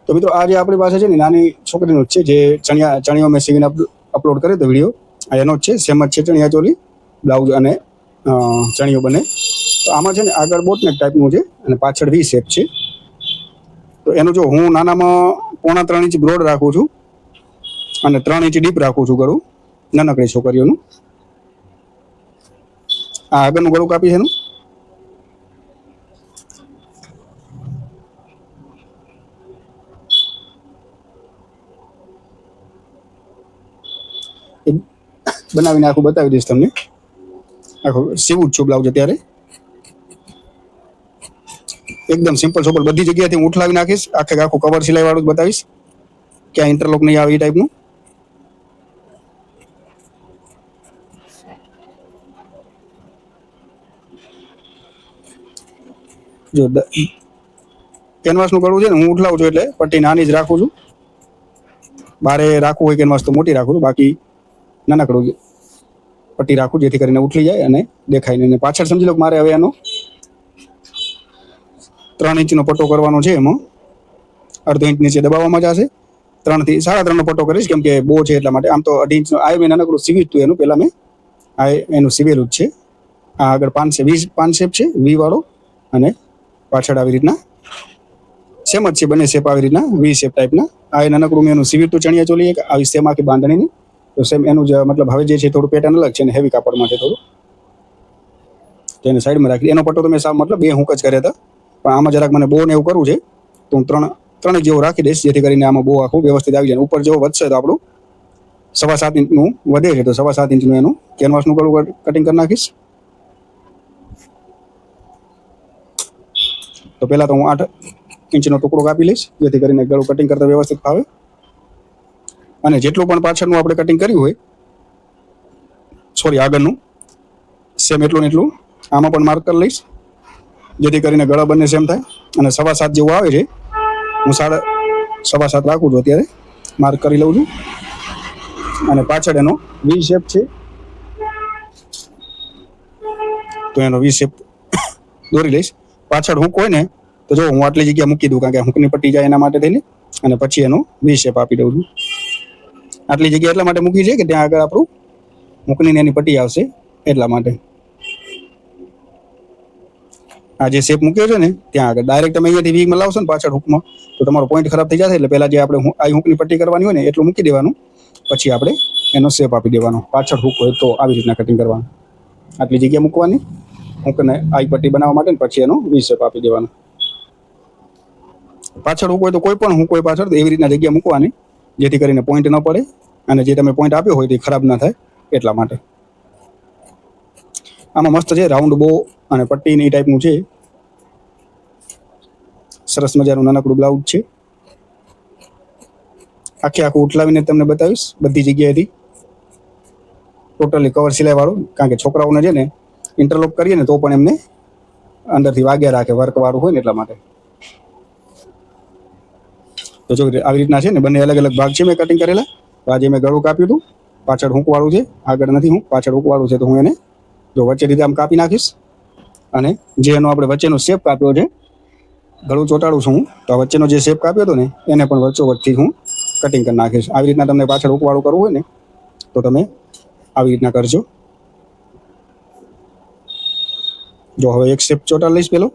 તો મિત્રો આ જે આપણી પાસે છે ને નાની છોકરીનો જ છે, જે ચણિયો મેં સીવીને અપલોડ કર્યો તો વિડીયો, આ એનો જ છે, સેમ જ છે, ચણિયા ચોલી બ્લાઉઝ અને ચણિયો બને. તો આમાં છે ને આગળ બોટનેક ટાઈપનું છે અને પાછળ વી શેપ છે. તો એનું જો હું નાનામાં 3.5 ઇંચ બ્રોડ રાખું છું અને 3 ઇંચ ડીપ રાખું છું ગળું નાનકડી છોકરીઓનું. આ આગળનું ગળું કાપી છે એનું. બનાવીને આખું બતાવી દઈશ તમને. આખું સીવું જ છું બ્લાઉઝ અત્યારે. એકદમ સિમ્પલ સોપર, બધી જગ્યાએથી હું ઉઠલાવી નાખીશ, આખું કવર સિલાઈ વાળું જ બતાવીશ, ક્યાં ઇન્ટરલોક નહીં આવે એ ટાઈપનું. જો કેનવાસનું ગળું છે ને હું ઉઠલાવું છું એટલે પટ્ટી નાની જ રાખું છું. બારે રાખવું હોય કેનવાસ તો મોટી રાખું છું, બાકી નાનકડું પટ્ટી રાખું જેથી કરીને ઉઠલી જાય અને દેખાય નહીં. પાછળ સમજી લો કે મારે હવે એનો 3 ઇંચનો પટ્ટો કરવાનો છે. એમાં અડધો ઇંચ નીચે દબાવવામાં જશે, 3 થી 3.5નો પટ્ટો કરીશ, કેમ કે બહુ છે એટલા માટે. આમ તો 2.5 ઇંચનો આ મેં નાનકડું સીવી હતું એનું, પહેલાં મેં આ એનું સીવેલું જ છે. આ આગળ 5 શેપ છે વી વાળો, અને પાછળ આવી રીતના સેમ જ છે બંને શેપ આવી રીતના વી શેપ ટાઈપના. આ નાનકડું મેં એનું સીવી હતું ચણિયા ચોલી એક આવી સેમ આખી બાંધણીની. તો સેમ એનું જ મતલબ હવે જે છે થોડું પેટર્ન અલગ છે અને હેવી કાપડમાં છે થોડું, તો એને સાઈડમાં રાખી. એનો પટ્ટો તો મેં મતલબ 2 હૂંક જ કર્યા હતા, પણ આમાં જરાક મને બહુ ને એવું કરવું છે તો હું 3 જેવો રાખી દઈશ, જેથી કરીને આમાં બહુ આખું વ્યવસ્થિત આવી જાય. ઉપર જેવો વધશે તો આપણું 7.5 ઇંચનું વધે છે, તો 7.5 ઇંચનું એનું કેનવાસનું ગળું કટિંગ કરી નાખીશ. તો પહેલાં તો હું 8 ઇંચનો ટુકડો કાપી લઈશ, જેથી કરીને ગળું કટિંગ કરતાં વ્યવસ્થિત ફાવે. અને જેટલું પણ પાછળનું આપણે કટિંગ કર્યું હોય, સોરી આગળનું સેમ એટલું ને એટલું આમાં પણ માર્ક કરી લઈશ, જેથી કરીને ગળા બંને સેમ થાય. અને 7.5 જેવું આવે છે, હું 7.5 રાખું છું અત્યારે, માર્ક કરી લઉં છું. અને પાછળ એનો વી શેપ છે, તો એનો વી શેપ દોરી લઈશ. પાછળ હૂંક હોય ને તો જો હું આટલી જગ્યા મૂકી દઉં, કારણ કે હૂંકની પટ્ટી જાય એના માટે થઈને, અને પછી એનો વી શેપ આપી દઉં છું. આટલી જગ્યા એટલા માટે મૂકી છે કે ત્યાં આગળ આપણું હૂંકની એની પટ્ટી આવશે એટલા માટે. આ જે શેપ મૂક્યો છે ને ત્યાં આગળ ડાયરેક્ટ તમે અહીંયાથી વીમાં લાવશો ને પાછળ હૂકમાં, તો તમારો પોઈન્ટ ખરાબ થઈ જશે. એટલે પહેલાં જે આપણે આ હૂંકની પટ્ટી કરવાની હોય ને એટલું મૂકી દેવાનું, પછી આપણે એનો શેપ આપી દેવાનો. પાછળ હૂક હોય તો આવી રીતના કટિંગ કરવાનું, આટલી જગ્યા મૂકવાની હૂકને આઈ પટ્ટી બનાવવા માટે, ને પછી એનો વી શેપ આપી દેવાનો. પાછળ હૂક હોય તો કોઈ પણ હૂક હોય પાછળ, તો એવી રીતના જગ્યા મૂકવાની, જેથી કરીને પોઈન્ટ ન પડે અને જે તમે પોઈન્ટ આપ્યો હોય તે ખરાબ ન થાય એટલા માટે. આમાં મસ્ત છે, રાઉન્ડ બો અને પટ્ટીની એ ટાઈપનું છે, સરસ મજાનું નાનકડું બ્લાઉઝ છે. આખું ઉઠલાવીને તમને બતાવીશ બધી જગ્યાએથી, ટોટલી કવર સિલાઈ વાળું, કારણ કે છોકરાઓને છે ને ઇન્ટરલોક કરીએ ને તો પણ એમને અંદરથી વાગ્યા રાખે, વર્ક વાળું હોય ને એટલા માટે. તો જો આવી રીતના છે ને બંને અલગ અલગ ભાગ છે મેં કટિંગ કરેલા. આજે મેં ગળું કાપ્યું હતું, પાછળ હૂંક વાળું છે, આગળ નથી હૂંક, પાછળ હૂંક વાળું છે. તો હું એને જો વચ્ચે રીતે આમ કાપી નાખીશ, અને જે એનો આપણે વચ્ચેનો શેપ કાપ્યો છે, ગળું ચોંટાડું છું હું, તો આ વચ્ચેનો જે શેપ કાપ્યો હતો ને એને પણ વચ્ચોવચ્ચથી હું કટિંગ કરી નાખીશ. આવી રીતના તમને પાછળ હૂંક વાળું કરવું હોય ને તો તમે આવી રીતના કરજો. જો હવે એક શેપ ચોંટાડી લઈશ પેલો,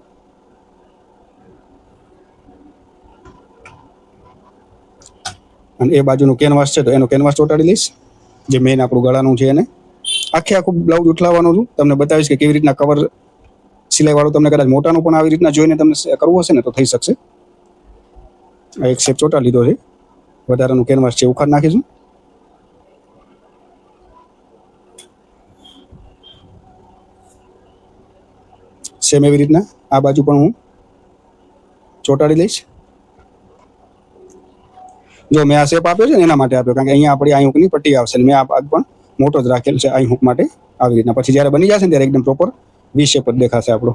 અને એ બાજુનું કેનવાસ છે તો એનો કેનવાસ ચોંટાડી લઈશ, જે મેઇન આપણું ગળાનું છે એને. આખું બ્લાઉઝ ઉઠલાવવાનું છું, તમને બતાવીશ કે કેવી રીતના કવર સિલાઈ વાળું. તમને કદાચ મોટાનું પણ આવી રીતના જોઈને તમને કરવું હશે ને તો થઈ શકશે. આ એક શેપ ચોંટાડી લીધો છે, વધારાનું કેનવાસ છે ઉખાડ નાખીશું. સેમ એવી રીતના આ બાજુ પણ હું ચોંટાડી લઈશ. જો મેં આ શેપ આપ્યો છે ને એના માટે આપ્યો, કારણ કે અહીંયા આપણી આઈ હૂકની પટ્ટી આવશે, મેં આ ભાગ પણ મોટો જ રાખેલ છે આઈ હૂક માટે આવી રીતના. પછી જ્યારે બની જશે ને ત્યારે એકદમ પ્રોપર વી શેપ જ દેખાશે આપણો.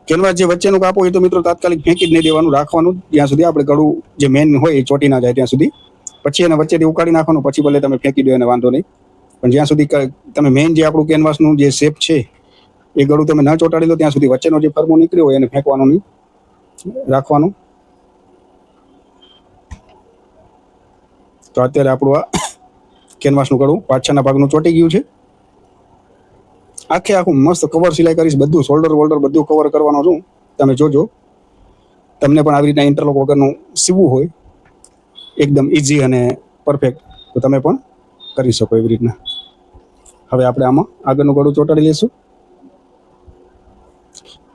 કેનવાસ જે વચ્ચેનું કાપો એ તો મિત્રો તાત્કાલિક ફેંકી જ નહીં દેવાનું, રાખવાનું જ્યાં સુધી આપણે ગળું જે મેન હોય એ ચોટી ના જાય ત્યાં સુધી. પછી એને વચ્ચેથી ઉકાળી નાખવાનું, પછી ભલે તમે ફેંકી દો એને વાંધો નહીં, પણ જ્યાં સુધી તમે મેઇન જે આપણું કેનવાસનું જે શેપ છે એ ગળું તમે ન ચોંટાડી લો ત્યાં સુધી વચ્ચેનો જે ફરમો નીકળ્યો હોય એને ફેંકવાનો નહીં, રાખવાનો. તો અત્યારે આપણું આ કેનવાસનું ગળું પાછળના ભાગનું ચોંટી ગયું છે. આખું મસ્ત કવર સિલાઈ કરીશ, બધું શોલ્ડર વોલ્ડર બધું કવર કરવાનું છું. તમે જોજો, તમને પણ આવી રીતના ઇન્ટરલોક વગરનું સીવવું હોય એકદમ ઇઝી અને પરફેક્ટ, તો તમે પણ કરી શકો એવી રીતના. હવે આપણે આમાં આગળનું ગળું ચોંટાડી લઈશું.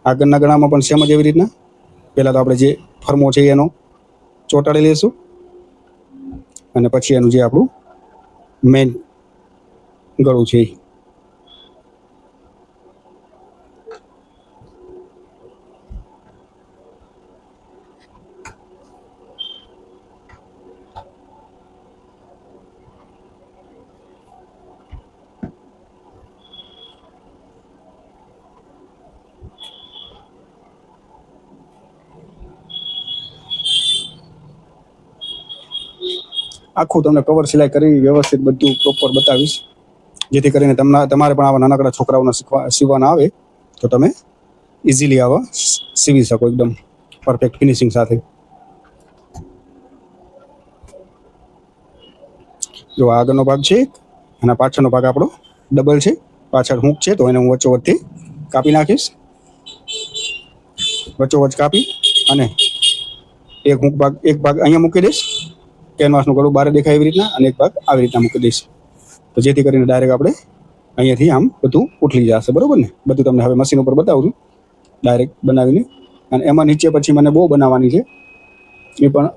આગળના ગળામાં પણ સેમ જ એવી રીતના પહેલાં તો આપણે જે ફરમો છે એનો ચોંટાડી લઈશું, અને પછી એનું જે આપણું મેઇન ગળું છે એ. આખું તમને કવર સિલાઈ કરી વ્યવસ્થિત બધું પ્રોપર બતાવીશ, જેથી કરીને તમારે પણ આવા નાનકડા છોકરાઓને સીવવાના આવે તો તમે ઇઝીલી આવા સીવી શકો એકદમ પરફેક્ટ ફિનિશિંગ સાથે. જો આગળનો ભાગ છે અને પાછળનો ભાગ આપણો ડબલ છે, પાછળ હૂંક છે તો એને હું વચ્ચોવચ્ચથી કાપી નાખીશ. વચ્ચોવચ્ચ કાપી અને એક ભાગ અહીંયા મૂકી દઈશ, કેનવાસનું ગળું બહાર દેખાય એવી રીતના, અને એક ભાગ આવી રીતના મૂકી દઈશ, તો જેથી કરીને ડાયરેક્ટ આપણે અહીંયાથી આમ બધું ઉઠલી જશે. બરાબર ને? બધું તમને હવે મશીન ઉપર બતાવું છું ડાયરેક્ટ બનાવીને. અને એમાં નીચે પછી મને બહુ બનાવવાની છે, એ પણ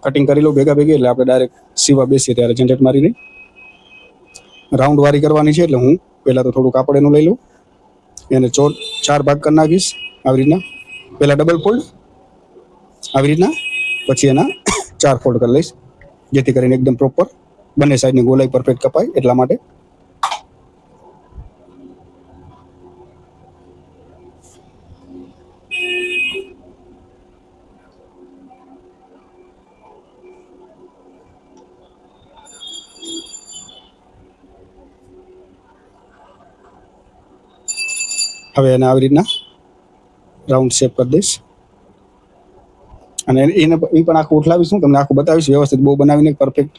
કટિંગ કરી લો ભેગા ભેગી, એટલે આપણે ડાયરેક્ટ સીવા બેસીએ ત્યારે ઝંઝટ મારીને. રાઉન્ડ વારી કરવાની છે, એટલે હું પહેલાં તો થોડું કાપડ એનું લઈ લઉં, એને 4 ભાગ કરી નાખીશ આવી રીતના. પહેલાં ડબલ ફોલ્ડ આવી રીતના, પછી એના 4 ફોલ્ડ કરી લઈશ, જેથી કરીને એકદમ પ્રોપર બંને સાઈડની ગોલાઈ પરફેક્ટ કપાય એટલા માટે. હવે એને આવી રીતના રાઉન્ડ શેપ કરી દઈશ, અને એને એ પણ આખું ઉઠલાવીશ, હું તમને આખું બતાવીશ વ્યવસ્થિત બહુ બનાવીને પરફેક્ટ,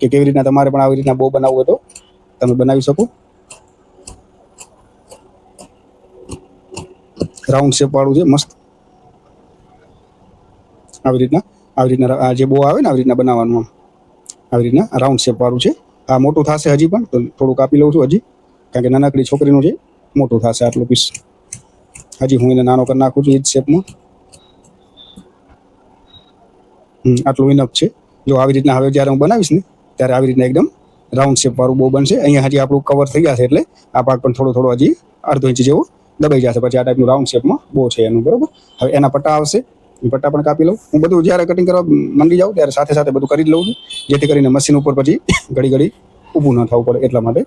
કે કેવી રીતના તમારે પણ આવી રીતના બહુ બનાવવું હોય તો તમે બનાવી શકો. રાઉન્ડ શેપ વાળું છે મસ્ત, આવી રીતના આ જે બહુ આવે ને આવી રીતના બનાવવાનું, આવી રીતના રાઉન્ડ શેપ વાળું છે. આ મોટું થશે હજી પણ, તો થોડું કાપી લઉં છું હજી, કારણ કે નાનકડી છોકરીનું છે, મોટું થશે આટલું પીસ. હજી હું એને નાનો કરી નાખું છું એ જ શેપમાં. આટલું ઇનફ છે. જો આવી રીતના હવે જ્યારે હું બનાવીશ ને ત્યારે આવી રીતના એકદમ રાઉન્ડ શેપ વાળું બહુ બનશે. અહીંયા હજી આપણું કવર થઈ જશે, એટલે આ ભાગ પણ થોડો હજી અડધો ઇંચ જેવો દબાઈ જશે, પછી આ ટાઈપનું રાઉન્ડ શેપમાં બહુ છે એનું. બરોબર? હવે એના પટ્ટા આવશે, એ પટ્ટા પણ કાપી લઉં. હું બધું જ્યારે કટિંગ કરવા માંડી જાઉં ત્યારે સાથે સાથે બધું કરી જ લઉં છું, જેથી કરીને મશીન ઉપર પછી ઘડી ઊભું ન થવું પડે એટલા માટે.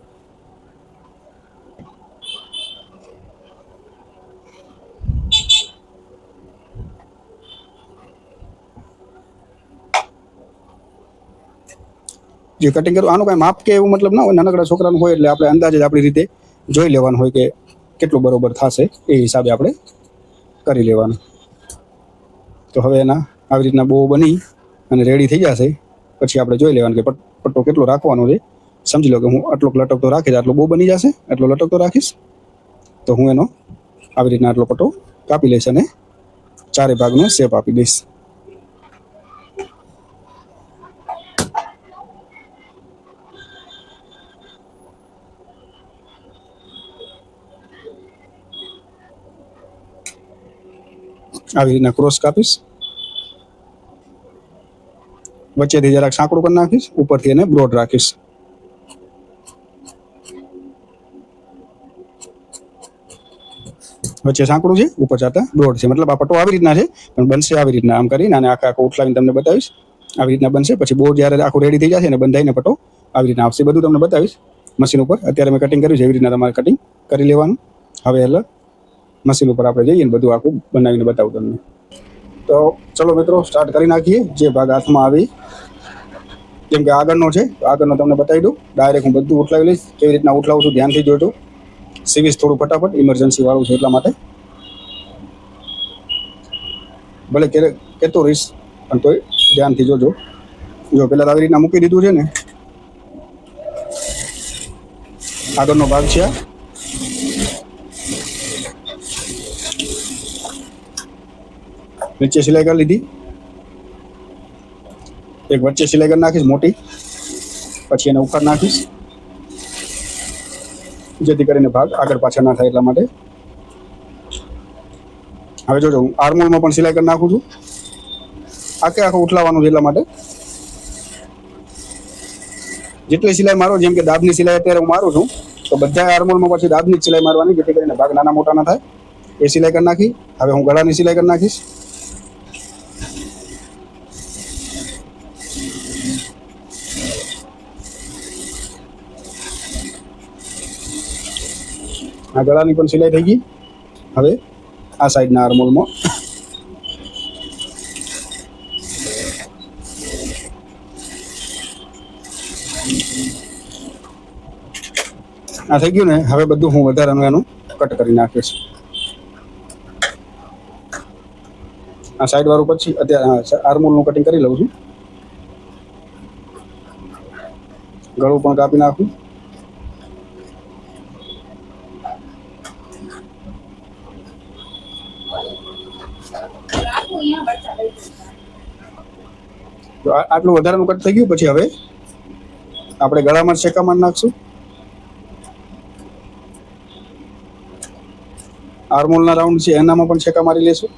જે કટિંગ કરવું આનું કાંઈ માપ કે એવું મતલબ ના હોય, નાનકડા છોકરાનું હોય એટલે આપણે અંદાજે જ આપણી રીતે જોઈ લેવાનું હોય કે કેટલું બરોબર થશે, એ હિસાબે આપણે કરી લેવાનું. તો હવે એના આવી રીતના બહુ બની અને રેડી થઈ જશે, પછી આપણે જોઈ લેવાનું કે પટ્ટો કેટલો રાખવાનો છે. સમજી લો કે હું આટલો લટકતો રાખીશ, આટલો બહુ બની જશે, આટલો લટકતો રાખીશ, તો હું એનો આવી રીતના આટલો પટ્ટો કાપી લઈશ અને 4 ભાગનો શેપ આપી દઈશ. આવી રીતના ક્રોસ કાપીશ, વચ્ચેથી જરાક સાંકડું કરી નાખીશ, ઉપરથી એને બ્રોડ રાખીશ. વચ્ચે સાંકડું છે, ઉપર જતા બ્રોડ છે, મતલબ આ પટ્ટો આવી રીતના છે, પણ બનશે આવી રીતના. આમ કરીને અને આખો ઉઠલાવીને તમને બતાવીશ, આવી રીતના બનશે. પછી બહુ જ્યારે આખું રેડી થઈ જશે ને બંધાઈને પટ્ટો આવી રીતના આવશે, બધું તમને બતાવીશ મશીન ઉપર. અત્યારે મેં કટિંગ કર્યું છે, એવી રીતના તમારે કટિંગ કરી લેવાનું. હવે એટલે મશીન ઉપર આપણે જઈએ ને બધું આખું બનાવીને બતાવું તમને. તો ચલો મિત્રો, સ્ટાર્ટ કરી નાખીએ. જે ભાગ હાથમાં આવી, જેમ કે આગળનો છે, આગળનો તમને બતાવી દઉં. ડાયરેક્ટ હું બધું ઉઠલાવી લઈશ, કેવી રીતના ઉઠલાવું છું ધ્યાનથી જોજો. સીવીસ થોડું ફટાફટ, ઇમરજન્સી વાળું છે એટલા માટે. ભલે કહેતો રહીશ પણ તોય ધ્યાનથી જોજો. જો પેલા આવી રીતના મૂકી દીધું છે ને, આગળનો ભાગ છે આ. નીચે સિલાઈ કરી લીધી, એક વચ્ચે સિલાઈ કરી નાખીશ મોટી, પછી એને ઉખાડ નાખીશ જેથી કરીને ભાગ આગળ પાછળ ના થાય એટલા માટે. હવે જોજો હું આર્મોલમાં પણ સિલાઈ કરી નાખું છું, આખું ઉઠલાવવાનું છે એટલા માટે. જેટલી સિલાઈ મારો, જેમ કે દાબની સિલાઈ અત્યારે હું મારું છું, તો બધા આર્મોલમાં પછી દાબની જ સિલાઈ મારવાની જેથી કરીને ભાગ નાના મોટા ના થાય. એ સિલાઈ કરી નાખી. હવે હું ગળાની સિલાઈ કરી નાખીશ. આ ગળાની પણ સિલાઈ થઈ ગઈ. હવે આ સાઈડના આર્મોલમાં આ થઈ ગયું ને. હવે બધું હું વધારાનું એનું કટ કરી નાખીશ. આ સાઈડ વાળું પછી અત્યારે આર્મોલનું કટિંગ કરી લઉં છું. ગળું પણ કાપી નાખું. આટલું વધારાનું કટ થઈ ગયું. પછી હવે આપણે ગળામાં શેકામાં નાખશું. આર્મોલના રાઉન્ડ છે એનામાં પણ શેકા મારી લેશું.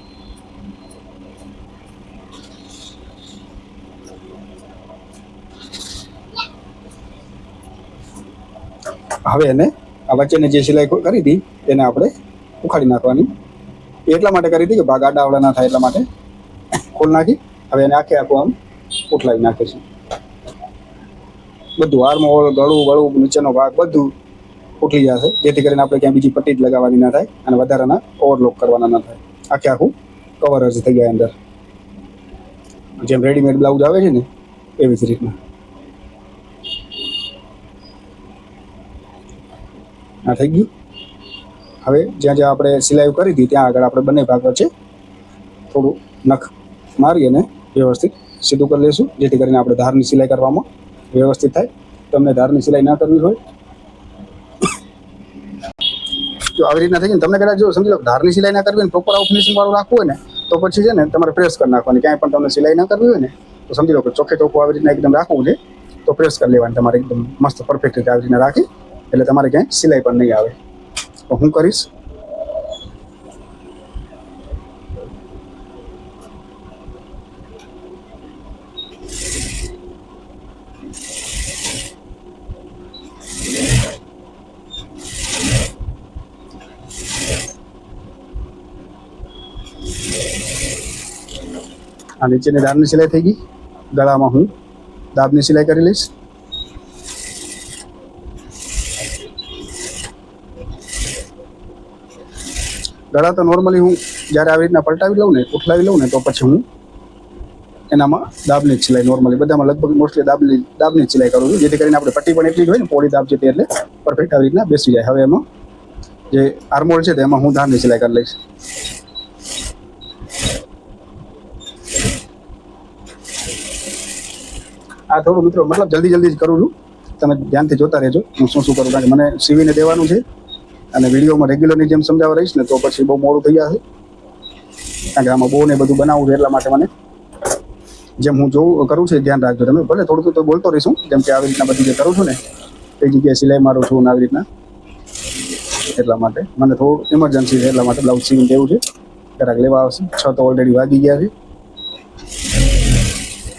હવે એને આ વચ્ચેની જે સિલાઈ કરી હતી એને આપણે ઉખાડી નાખવાની. એટલા માટે કરી હતી કે ભાગ આડાવડા ના થાય એટલા માટે ખોલ નાખી. હવે એને આખું આમ ઉઠલાવી નાખીશું. બધું આર્મોલ, ગળું વળું, નીચેનો ભાગ બધું ઉઠી જશે જેથી કરીને આપણે ક્યાંય બીજી પટ્ટી જ લગાવવાની ના થાય અને વધારાના ઓવરલોક કરવાના ના થાય. આખું કવર જ થઈ જાય અંદર, જેમ રેડીમેડ બ્લાઉઝ આવે છે ને એવી જ રીતના. આ થઈ ગયું. હવે જ્યાં જ્યાં આપણે સિલાઈ કરી હતી ત્યાં આગળ આપણે બંને ભાગ વચ્ચે થોડું નખ મારી અને વ્યવસ્થિત સીધું કરી લઈશું જેથી કરીને આપણે ધારની સિલાઈ કરવામાં વ્યવસ્થિત થાય. તમને ધારની સિલાઈ ના કરવી હોય જો આવી રીતના થઈ ગઈ. તમને કદાચ જો સમજી લો ધારની સિલાઈ ના કરવી હોય, પ્રોપર આવું ફિનિશિંગ વાળું રાખવું હોય ને તો પછી છે ને તમારે પ્રેસ કરી નાખવાની. ક્યાંય પણ તમને સિલાઈ ના કરવી હોય ને તો સમજી લો કે ચોખ્ખે ચોખ્ખું આવી રીતના એકદમ રાખવું છે તો પ્રેસ કરી લેવાની તમારે એકદમ મસ્ત પરફેક્ટ રીતે આવી રીતના રાખી, એટલે તમારે ક્યાંય સિલાઈ પણ નહીં આવે. તો હું કરીશ આ નીચેની દાબની સિલાઈ થઈ ગઈ. ગળામાં હું દાબની સિલાઈ કરી લઈશ. ગળા તો નોર્મલી હું જ્યારે આવી રીતના પલટાવી લઉં ને, ઉઠલાવી લઉં ને તો પછી હું એનામાં દાબની જ સિલાઈ નોર્મલી બધામાં લગભગ મોસ્ટલી દાબની જ સિલાઈ કરું છું જેથી કરીને આપણે પટ્ટી પણ એટલી જ હોય ને, પોળી દાબ છે તે એટલે પરફેક્ટ આવી રીતના બેસી જાય. હવે એમાં જે આર્મોલ છે તેમાં હું ધારની સિલાઈ કરી લઈશ. આ થોડું મિત્રો મતલબ જલ્દી જ કરું છું, તમે ધ્યાનથી જોતા રહેજો હું શું કરું, કારણ કે મને સીવીને દેવાનું છે અને વિડીયોમાં રેગ્યુલરની જેમ સમજાવવા રહીશ ને તો પછી બહુ મોડું થઈ જશે, કારણ કે આમાં બહુ ને બધું બનાવવું છે એટલા માટે મને જેમ હું જોઉં કરું છું ધ્યાન રાખજો. તમે ભલે થોડું તો બોલતો રહીશું, જેમ કે આવી રીતના બધી જે કરું છું ને એ જગ્યાએ સિલાઈ મારું છું ને આવી રીતના, એટલા માટે મને થોડું ઇમરજન્સી છે એટલા માટે બ્લાઉઝ સીવીને દેવું છે. જરાક લેવા આવશે, 6 તો ઓલરેડી વાગી ગયા છે.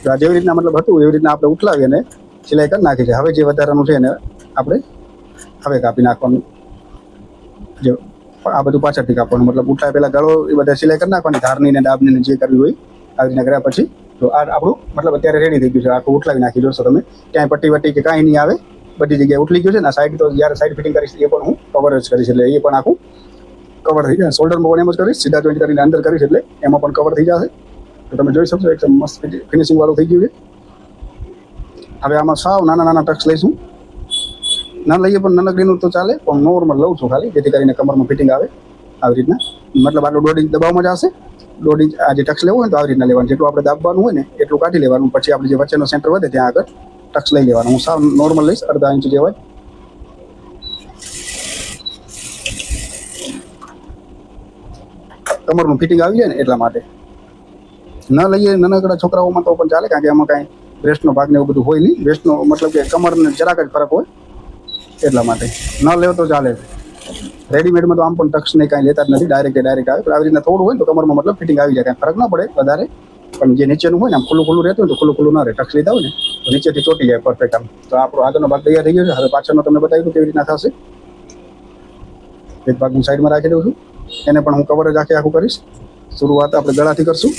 તો આ જેવી રીતના મતલબ હતું એવી રીતના આપણે ઉઠલાવી અને સિલાઈ કરી નાખી છે. હવે જે વધારાનું છે એને આપણે હવે કાપી નાખવાનું. જે આ બધું પાછળથી કાપવાનું, મતલબ ઉઠલાય પહેલાં ગળો એ બધા સિલાઈ કરી નાખવાની, ધારની ને દાબની જે કરવી હોય આવી રીતના કર્યા પછી તો આ આપણું મતલબ અત્યારે રેડી થઈ ગયું છે. આખું ઉઠલાવી નાખી જોશો તમે, ક્યાંય પટ્ટી વટ્ટી કે કાંઈ નહીં આવે, બધી જગ્યાએ ઉઠલી ગયું છે ને. સાઈડ તો જ્યારે સાઈડ ફિટિંગ કરીશ એ પણ હું કવર જ કરીશ, એટલે એ પણ આખું કવર થઈ જાય. શોલ્ડરમાં પણ એમ જ કરીશ, સીધા જોઈન્ટ કરીને અંદર કરીશ એટલે એમાં પણ કવર થઈ જશે. તો તમે જોઈ શકશો એકદમ મસ્ત ફિનિશિંગ વાળું થઈ ગયું છે. હવે આમાં સાવ નાના ટક્સ લઈશું ના લઈએ પણ નાનકડીનું તો ચાલે, પણ નોર્મલ લઉં છું ખાલી, જેથી કરીને કમરમાં ફિટિંગ આવે આવી રીતના. મતલબ આટલું 1.5 ઇંચ દબાવવામાં જ આવશે. 1.5 ઇંચ આ જે ટક્સ લેવું હોય ને તો આવી રીતના લેવાનું, જેટલું આપણે દાબવાનું હોય ને એટલું કાઢી લેવાનું, પછી આપણે જે વચ્ચેનો સેન્ટર વધે ત્યાં આગળ ટક્સ લઈ લેવાનું. હું સાવ નોર્મલ લઈશ, 1/2 ઇંચ જેવા જ. કમરનું ફિટિંગ આવી જાય ને એટલા માટે. ન લઈએ નાનકડા છોકરાઓમાં તો પણ ચાલે, કારણ કે એમાં કાંઈ બ્રેસ્ટનો ભાગ ને એવું બધું હોય નહીં. બ્રેસ્ટનો મતલબ કે કમરને જરાક જ ફરક હોય, એટલા માટે ન લેવો તો ચાલે. રેડીમેડમાં તો આમ પણ ટક્સ ને કાંઈ લેતા જ નથી, ડાયરેક્ટ આવે. પણ આવી રીતના થોડું હોય તો કમરમાં મતલબ ફિટિંગ આવી જાય, કાંઈ ફરક ન પડે વધારે. પણ જે નીચેનું હોય ને આમ ખુલ્લું રહેતું હોય તો ખુલ્લું ના રહે. ટક્સ લીધા હોય ને તો નીચેથી ચોટી જાય પરફેક્ટ આમ. તો આપણો આગળનો ભાગ તૈયાર થઈ ગયો છે. હવે પાછળનો તમને બતાવી દઉં કેવી રીતના થશે. એક ભાગ હું સાઈડમાં રાખી દઉં છું, એને પણ હું કવર જ આખું કરીશ. શરૂઆત આપણે ગળાથી કરશું.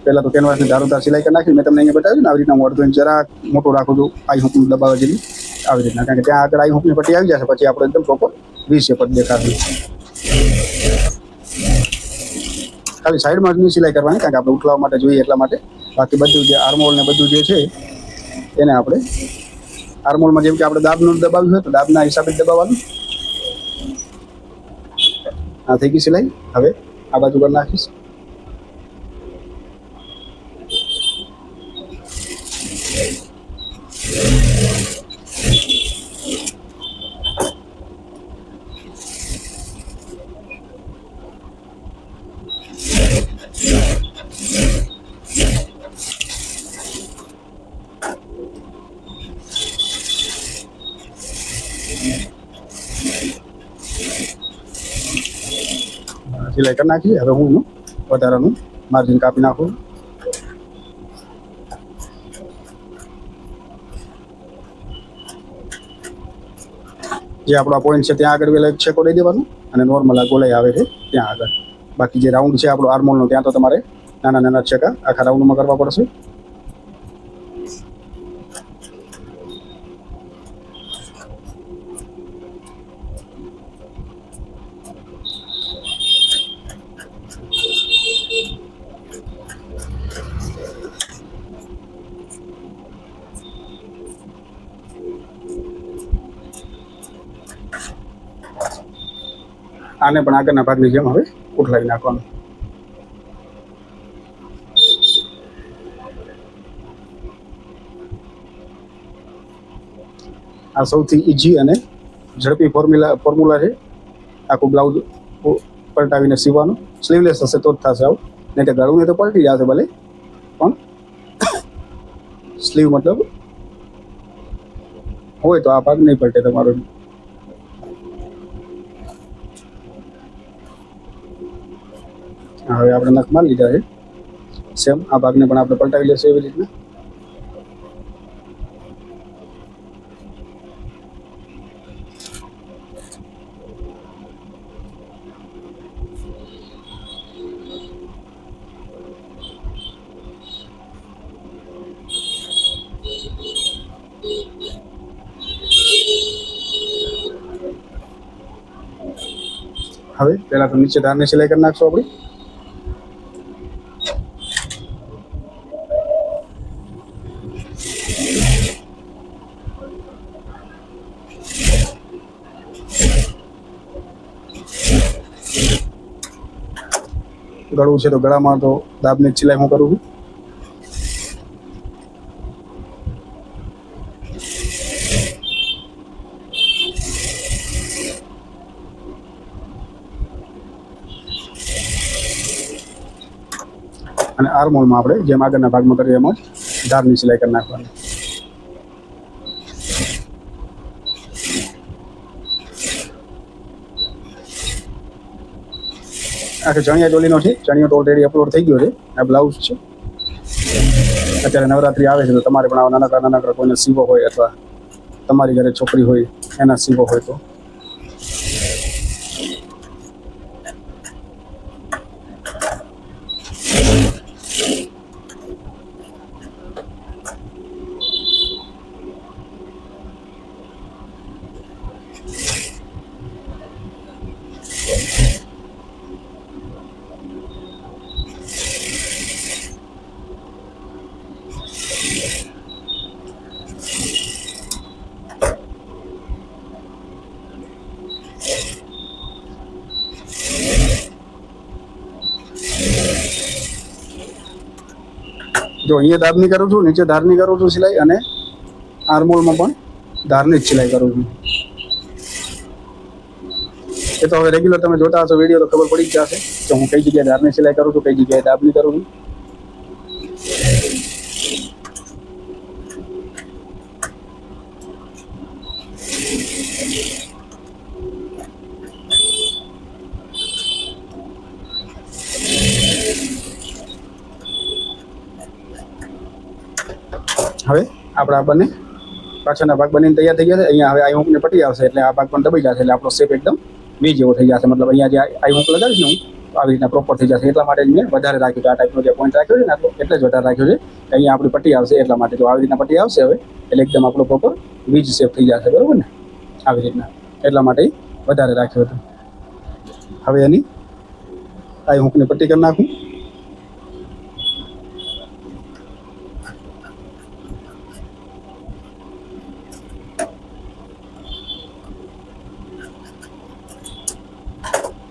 પહેલાં તો કેનવાસની ધારોધાર સિલાઈ કરી નાખી. મેં તમને અહીંયા બતાવ્યું ને આવી રીતના હું 1/2 ઇંચ જરાક મોટું રાખું છું, આઈ હુક દબાવવા જેવી આવી રીતના, કારણ કે ત્યાં આગળ આઈ હુકની પટ્ટી આવી જશે, પછી આપણે એકદમ પ્રોપર વી શેપ જ દેખાશે. ખાલી સાઈડમાં જ સિલાઈ કરવાની, કારણ કે આપણે ઉઠલાવવા માટે જોઈએ એટલા માટે. બાકી બધું જે આર્મહોલ ને બધું જે છે એને આપણે આર્મહોલમાં જેમ કે આપણે દાબનું દબાવ્યું હોય તો દાબના હિસાબે જ દબાવવાનું. આ થઈ ગઈ સિલાઈ. હવે આ બાજુ પર નાખીશ. સિલાઈ કરી નાખી. હવે હું વધારાનું માર્જિન કાપી નાખું. જે આપણો પોઈન્ટ છે ત્યાં આગળ પેલા એક છેકો દઈ દેવાનું, અને નોર્મલ આ ગોલાઈ આવે છે ત્યાં આગળ. બાકી જે રાઉન્ડ છે આપણો આર્મહોલનો, ત્યાં તો તમારે નાના નાના છેકા આખા રાઉન્ડમાં કરવા પડશે. આને પણ આગળના ભાગની જેમ હવે ઉઠલાવી નાખવાનું. આ સૌથી ઈઝી અને ઝડપી ફોર્મ્યુલા છે. આખું બ્લાઉઝ પલટાવીને સીવવાનું. સ્લીવલેસ હશે તો જ થશે આવું, નહીં તો ગળું ને તો પલટી જશે ભલે, પણ સ્લીવ મતલબ હોય તો આ ભાગ નહીં પલટે તમારો. હવે આપણે નખ મારી લીધા છે. સેમ આ ભાગને પણ આપણે પલટાવી લેશું એવી રીતના. હવે પહેલા તો નીચે ધારની સિલાઈ કરી નાખશું આપણી. ગળું છે તો ગળામાં તો દાબની સિલાઈ હું કરું છું. અને આર્મહોલમાં આપણે જેમ આગળના ભાગમાં કરીએ એમ જ ધારની સિલાઈ કરી નાખવાની. આખે ચણિયા ચોલીનો છે. ચણિયો તો ઓલરેડી અપલોડ થઈ ગયો છે. આ બ્લાઉઝ છે. અત્યારે નવરાત્રી આવે છે તો તમારે પણ આવા નાનકડા કોઈને સીવો હોય, અથવા તમારી ઘરે છોકરી હોય એના સીવો હોય તો જો અહીંયા ધારની કરું છું, નીચે ધારની કરું છું સિલાઈ, અને આર્મહોલમાં પણ ધારની જ સિલાઈ કરું છું. એ તો હવે રેગ્યુલર તમે જોતા હશો વિડીયો તો ખબર પડી જ જશે કે હું કઈ જગ્યાએ ધારની સિલાઈ કરું છું, કઈ જગ્યાએ ડાબની કરું છું. હવે આપણા બંને પાછળના ભાગ બનીને તૈયાર થઈ ગયા છે. અહીંયા હવે આઈ હુકની પટ્ટી આવશે એટલે આ ભાગ પણ દબાઈ જશે, એટલે આપણો શેપ એકદમ વી જેવો થઈ જશે. મતલબ અહીંયા જે આઈ હુક લગાવીશ ને હું તો આવી રીતના પ્રોપર થઈ જશે. એટલા માટે મેં વધારે રાખ્યું છે, આ ટાઈપનો જે પોઈન્ટ રાખ્યો છે ને આટલો એટલે જ વધારે રાખ્યો છે કે અહીંયા આપણી પટ્ટી આવશે એટલા માટે. જો આવી રીતના પટ્ટી આવશે હવે એટલે એકદમ આપણો પ્રોપર વીજ શેપ થઈ જશે, બરોબર ને, આવી રીતના. એટલા માટે વધારે રાખ્યો હતો. હવે એની આઈ હુકની પટ્ટી કરી નાખું.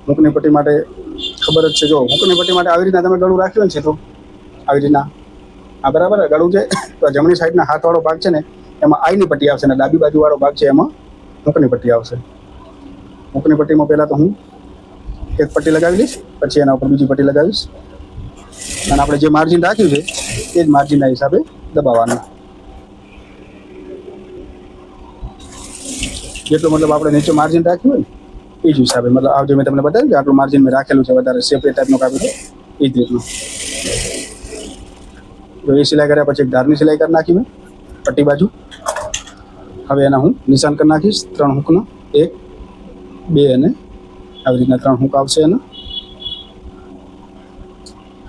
હુકની પટ્ટી માટે ખબર જ છે, જો હુકની પટ્ટી માટે આવી રીતના તમે ગળું રાખ્યું છે તો આવી રીતના આ બરાબર ગળું છે. તો જમણી સાઈડના હાથવાળો ભાગ છે ને એમાં આઈની પટ્ટી આવશે, અને ડાબી બાજુવાળો ભાગ છે એમાં હુકની પટ્ટી આવશે. હુકની પટ્ટીમાં પહેલાં તો હું એક પટ્ટી લગાવી લઈશ, પછી એના ઉપર બીજી પટ્ટી લગાવીશ, અને આપણે જે માર્જિન રાખ્યું છે એ જ માર્જિનના હિસાબે દબાવવાનું. જેટલું મતલબ આપણે નીચે માર્જિન રાખ્યું હોય ને એ જ હિસાબે, મતલબ આ જે મેં તમને બતાવ્યું કે આટલું માર્જિન મેં રાખેલું છે વધારે સેપરેટ ટાઈપનું કાપ્યું છે એ જ રીતનું. જો એ સિલાઈ કર્યા પછી એક ધારની સિલાઈ કરી નાખી મેં પટ્ટી બાજુ. હવે એના હું નિશાન કરી નાખીશ 3 હુકનો, 1 2 અને આવી રીતના 3 હુક આવશે એના.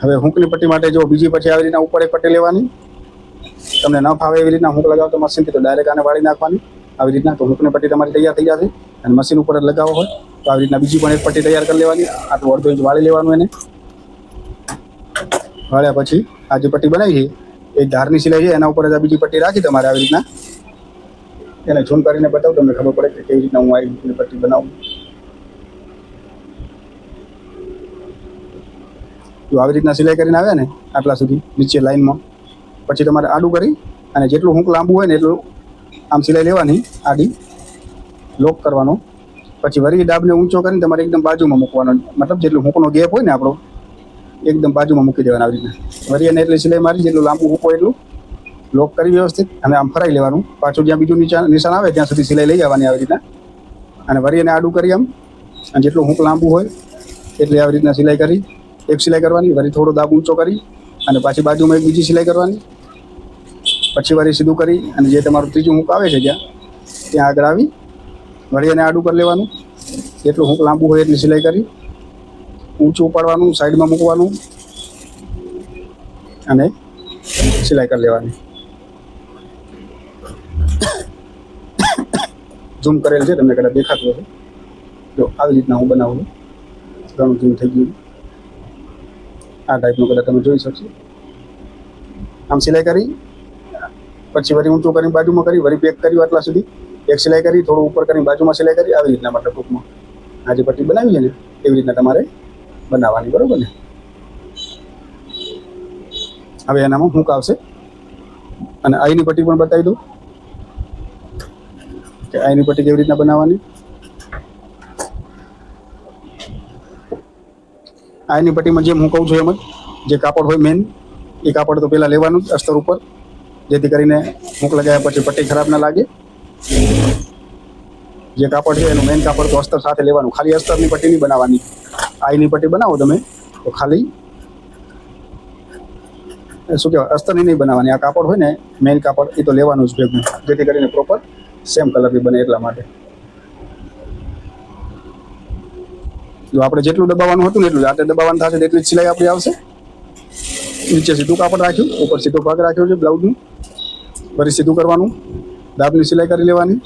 હવે હુકની પટ્ટી માટે જો બીજી પછી આવી રીતના ઉપર એક પટ્ટી લેવાની. તમને ન ફાવે એવી રીતના હુક લગાવો તો મશીનથી તો ડાયરેક્ટ આને વાળી નાખવાની આવી રીતના, તો હુકની પટ્ટી તમારી તૈયાર થઈ જશે. અને મશીન ઉપર જ લગાવો હોય તો આવી રીતના બીજી પણ એક પટ્ટી તૈયાર કરી લેવાની. આટલું અડધો ઇંચ વાળી લેવાનું એને. વાળ્યા પછી આ જે પટ્ટી બનાવી છે એ ધારની સિલાઈ છે એના ઉપર જ આ બીજી પટ્ટી રાખી તમારે આવી રીતના. એને ઝૂમ કરીને બતાવું તમને ખબર પડે કે કેવી રીતના હું આવી પટ્ટી બનાવું. જો આવી રીતના સિલાઈ કરીને આવે ને આટલા સુધી નીચે લાઈનમાં, પછી તમારે આડું કરી અને જેટલું હુંક લાંબુ હોય ને એટલું આમ સિલાઈ લેવાની, આડી લોક કરવાનો. પછી વરી ડાબને ઊંચો કરીને તમારે એકદમ બાજુમાં મૂકવાનો, મતલબ જેટલું હુંકનો ગેપ હોય ને આપણો એકદમ બાજુમાં મૂકી દેવાના આવી રીતના. વરી અને એટલી સિલાઈ મારી જેટલું લાંબુ હુંક હોય એટલું લોક કરી વ્યવસ્થિત અને આમ ફરાઈ લેવાનું. પાછું જ્યાં બીજું નિશાન આવે ત્યાં સુધી સિલાઈ લઈ જવાની આવી રીતના, અને વરી એને આડું કરી આમ, અને જેટલું હુંક લાંબુ હોય એટલે આવી રીતના સિલાઈ કરી એક સિલાઈ કરવાની. વરી થોડો દાબ ઊંચો કરી અને પાછી બાજુમાં એક બીજી સિલાઈ કરવાની. પછી વરી સીધું કરી અને જે તમારું ત્રીજું હુંક આવે છે ત્યાં આગળ આવી વળી એને આડું કરી લેવાનું. જેટલું હુંક લાંબુ હોય એટલી સિલાઈ કરી ઊંચું ઉપાડવાનું, સાઈડમાં મૂકવાનું અને સિલાઈ કરી લેવાની. ઝૂમ કરેલ છે તમને કદાચ દેખાતું હશે. જો આવી રીતના હું બનાવું છું, ઘણું ઝૂમ થઈ ગયું. આ ટાઈપનું કદાચ તમે જોઈ શકશો. આમ સિલાઈ કરી પછી વળી ઊંચું કરીને બાજુમાં કરી, વળી પેક કર્યું આટલા સુધી, એક સિલાઈ કરી, થોડું ઉપર કરીને બાજુમાં સિલાઈ કરી, આવી રીતના મતલબ ટૂંકમાં આ જે પટ્ટી બનાવી છે ને એવી રીતના તમારે બનાવવાની, બરોબર ને. હવે એનામાં હુંક આવશે અને આઈની પટ્ટી પણ બતાવી દઉં કે આઈની પટ્ટી કેવી રીતના બનાવવાની. આઈની પટ્ટીમાં જેમ હું કહું છું એમ જ જે કાપડ હોય મેન એ કાપડ તો પહેલાં લેવાનું જ અસ્તર ઉપર, જેથી કરીને હુંક લગાવ્યા પછી પટ્ટી ખરાબ ના લાગે. જે કાપડ છે એનું મેઇન કાપડ તો અસ્તર સાથે લેવાનું, ખાલી અસ્તરની પટ્ટી નહીં બનાવવાની. આઈની પટ્ટી બનાવો તમે તો ખાલી શું કહેવાય અસ્તરની નહીં બનાવવાની. આ કાપડ હોય ને મેઇન કાપડ એ તો લેવાનું જ ભેગું, જેથી કરીને પ્રોપર સેમ કલરની બને એટલા માટે. જો આપણે જેટલું દબાવવાનું હતું ને એટલું રાતે દબાવવાનું થશે એટલી જ સિલાઈ આપણી આવશે. નીચે સીધું કાપડ રાખ્યું, ઉપર સીધો ભાગ રાખ્યો છે બ્લાઉઝનું, ફરી સીધું કરવાનું, દાબની સિલાઈ કરી લેવાની.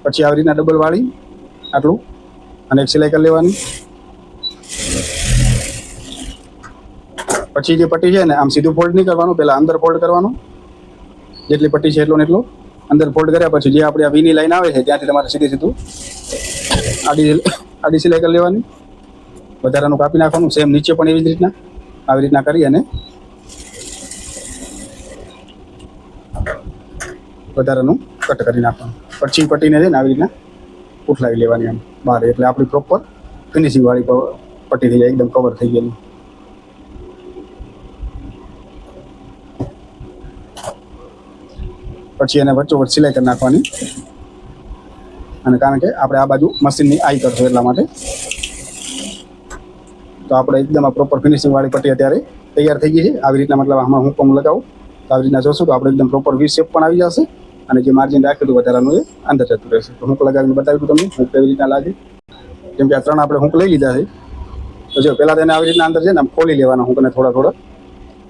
પછી આવી રીતના ડબલ વાળી આટલું અને એક સિલાઈ કરી લેવાની. પછી જે પટ્ટી છે ને આમ સીધું ફોલ્ડ નહીં કરવાનું, પહેલાં અંદર ફોલ્ડ કરવાનું. જેટલી પટ્ટી છે એટલો ને એટલો અંદર ફોલ્ડ કર્યા પછી જે આપણે આ વીની લાઈન આવે છે ત્યાંથી તમારે સીધું આડી સિલાઈ કરી લેવાની. વધારાનું કાપી નાખવાનું. સેમ નીચે પણ એવી જ રીતના આવી રીતના કરી અને વધારાનું કટ કરી નાખવાનું. પછી પટ્ટીને છે ને આવી રીતના ઉઠલાવી લેવાની એમ બહાર, એટલે આપણી પ્રોપર ફિનિશિંગ વાળી પટ્ટી થઈ જાય, એકદમ કવર થઈ ગયેલી. પછી એને વચ્ચોવચ્ચ સિલાઈ કરી નાખવાની. અને કારણ કે આપણે આ બાજુ મશીનની આઈ કરશું એટલા માટે. તો આપણે એકદમ આ પ્રોપર ફિનિશિંગ વાળી પટ્ટી અત્યારે તૈયાર થઈ ગઈ છે. આવી રીતના મતલબ આમાં હું પણ લગાવું તો આવી રીતના જોશું તો આપણે એકદમ પ્રોપર વી શેપ પણ આવી જશે. અને જે માર્જિન રાખ્યું હતું વધારાનું એ અંદર જતું રહેશે. તો હૂંક લગાવીને બતાવ્યું તમને હૂંક કેવી રીતના લાગે. જેમ કે આ 3 આપણે હૂંક લઈ લીધા છે. તો જો પહેલાં તેને આવી રીતના અંદર છે ને આમ ખોલી લેવાના હૂંકને થોડા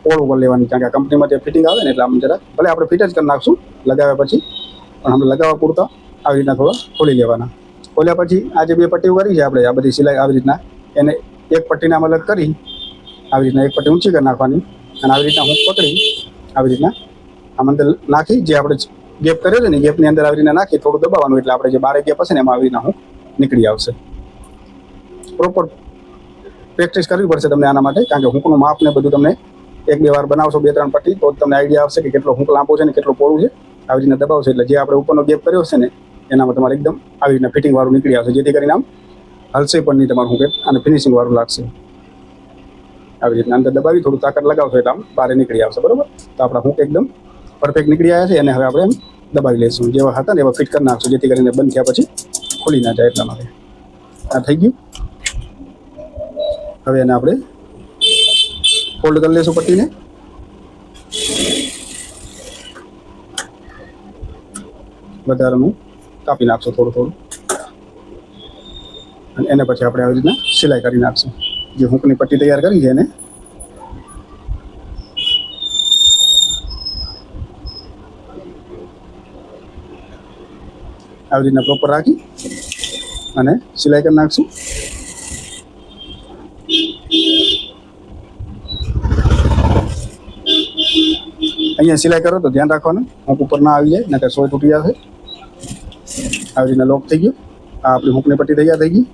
પોળું કરી લેવાની. કારણ કે આ કંપનીમાં જે ફિટિંગ આવે ને એટલે આમ જરા ભલે આપણે ફિટ જ કરી નાખશું લગાવ્યા પછી, પણ આપણે લગાવવા પૂરતા આવી રીતના થોડા ખોલી લેવાના. ખોલ્યા પછી આ જે 2 પટ્ટીઓ કરી છે આપણે આ બધી સિલાઈ આવી રીતના એને એક પટ્ટીને આમ અલગ કરી આવી રીતના એક પટ્ટી ઊંચી કરી નાખવાની. અને આવી રીતના હૂંક પકડી આવી રીતના આમ અંદર નાખી જે આપણે ગેપ કર્યો છે ને ગેપની અંદર આવી રીતના નાખી થોડું દબાવવાનું, એટલે આપણે જે 12 ગેપ હશે ને એમાં આવી રીતના હૂંક નીકળી આવશે. પ્રોપર પ્રેક્ટિસ કરવી પડશે તમને આના માટે, કારણ કે હૂંકનું માપ ને બધું તમને 1-2 વાર બનાવશો 2-3 પટ્ટી તો તમને આઈડિયા આવશે કે કેટલો હૂંક લાંબો છે ને કેટલો પોળું છે. આવી રીતના દબાવશે એટલે જે આપણે ઉપરનો ગેપ કર્યો છે ને એનામાં તમારે એકદમ આવી રીતના ફિટિંગ વાળું નીકળી આવશે, જેથી કરીને આમ હલશે પણ નહીં તમારું હૂંક અને ફિનિશિંગ વાળું લાગશે. આવી રીતના અંદર દબાવી થોડું તાકાત લગાવશો એટલે આમ બહાર નીકળી આવશે. બરોબર, તો આપણા હૂંક એકદમ પરફેક્ટ નીકળી આવ્યા છે. અને હવે આપણે એમ દબાવી લઈશું, જેવા હતા ને એવા ફિટ કરી નાખશું, જેથી કરીને બંધ થયા પછી ખુલી ના જાય એટલા માટે. આ થઈ ગયું. હવે એને આપણે ફોલ્ડ કરી લઈશું પટ્ટીને. વધારાનું કાપી નાખશું થોડું અને એને પછી આપણે આવી રીતના સિલાઈ કરી નાખશું. જે હૂંકની પટ્ટી તૈયાર કરી છે એને આવી રીતના પ્રોપર રાખી અને સિલાઈ કરી નાખશું. અહીંયા સિલાઈ કરો તો ધ્યાન રાખવાનું હૂંક ઉપર ના આવી જાય, નહીંતર સોય તૂટી જશે. આવી રીતના લોક થઈ ગયું. આ આપણી હૂંકની પટ્ટી તૈયાર થઈ ગઈ.